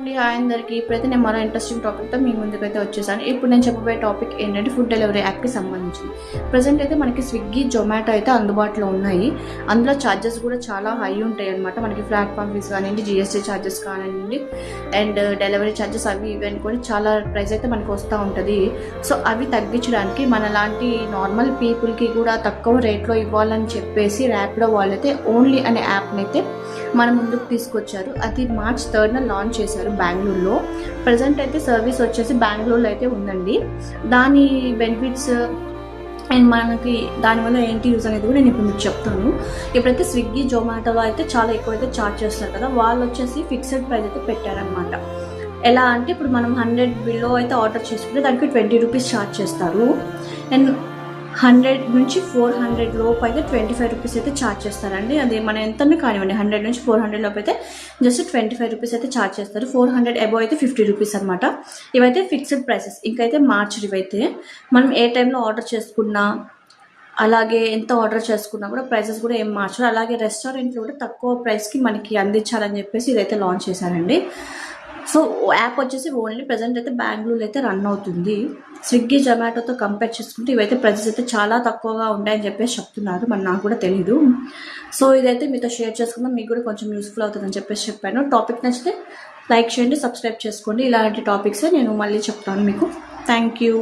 అండి, హాయ్ అందరికీ. ఇప్పుడైతే నేను మరో ఇంట్రెస్టింగ్ టాపిక్తో మీ ముందుకైతే వచ్చేసాను. ఇప్పుడు నేను చెప్పబోయే టాపిక్ ఏంటంటే ఫుడ్ డెలివరీ యాప్కి సంబంధించింది. ప్రజెంట్ అయితే మనకి స్విగ్గీ, జొమాటో అయితే అందుబాటులో ఉన్నాయి. అందులో ఛార్జెస్ కూడా చాలా హై ఉంటాయి అనమాట. మనకి ప్లాట్ఫామ్ ఫీస్ కానివ్వండి, జిఎస్టీ ఛార్జెస్ కానివ్వండి, అండ్ డెలివరీ ఛార్జెస్ అవి ఇవి అనుకొని చాలా ప్రైస్ అయితే మనకు వస్తూ ఉంటుంది. సో అవి తగ్గించడానికి మనలాంటి నార్మల్ పీపుల్కి కూడా తక్కువ రేట్లో ఇవ్వాలని చెప్పేసి ర్యాపిడో వాళ్ళైతే ఓన్లీ అనే యాప్ని అయితే మన ముందుకు తీసుకొచ్చారు. అది March 3rd లాంచ్ చేశారు బెంగళూరులో. ప్రజెంట్ అయితే సర్వీస్ వచ్చేసి బెంగళూరులో అయితే ఉందండి. దాని బెనిఫిట్స్ అండ్ మనకి దానివల్ల ఏంటి యూజ్ అనేది కూడా నేను ఇప్పుడు మీకు చెప్తాను. ఇప్పుడైతే స్విగ్గీ, జొమాటోలో అయితే చాలా ఎక్కువైతే ఛార్జ్ చేస్తారు కదా, వాళ్ళు వచ్చేసి ఫిక్స్డ్ ప్రైస్ అయితే పెట్టారనమాట. ఎలా అంటే ఇప్పుడు మనం 100 బిలో అయితే ఆర్డర్ చేసుకుంటే దానికి 20 రూపీస్ ఛార్జ్ చేస్తారు. అండ్ 100 నుంచి 400 లోపు అయితే 25 రూపీస్ అయితే ఛార్జ్ చేస్తారండి. అది మన ఎంతనే కానివ్వండి, 100 నుంచి 400 లోపు అయితే జస్ట్ 25 రూపీస్ అయితే ఛార్జ్ చేస్తారు. 400 అబోవ్ అయితే 50 రూపీస్ అనమాట. ఇవైతే ఫిక్స్డ్ ప్రైసెస్. ఇంకైతే ఇవైతే మనం ఏ టైంలో ఆర్డర్ చేసుకున్నా, అలాగే ఎంత ఆర్డర్ చేసుకున్నా కూడా ప్రైసెస్ కూడా ఏం మార్చరు. అలాగే రెస్టారెంట్లో కూడా తక్కువ ప్రైస్కి మనకి అందించాలని చెప్పేసి ఇదైతే లాంచ్ చేశారండి. సో యాప్ వచ్చేసి ఓన్లీ ప్రజెంట్ అయితే బెంగళూరులో అయితే రన్ అవుతుంది. స్విగ్గీ, జొమాటోతో కంపేర్ చేసుకుంటే ఇవైతే ప్రైసెస్ అయితే చాలా తక్కువగా ఉంటాయని చెప్పేసి చెప్తున్నారు. మరి నాకు కూడా తెలీదు. సో ఇదైతే మీతో షేర్ చేసుకుందాం, మీకు కూడా కొంచెం యూస్ఫుల్ అవుతుందని చెప్పేసి చెప్పాను. టాపిక్ నచ్చితే లైక్ చేయండి, సబ్స్క్రైబ్ చేసుకోండి. ఇలాంటి టాపిక్స్ నేను మళ్ళీ చెప్తాను మీకు. Thank you.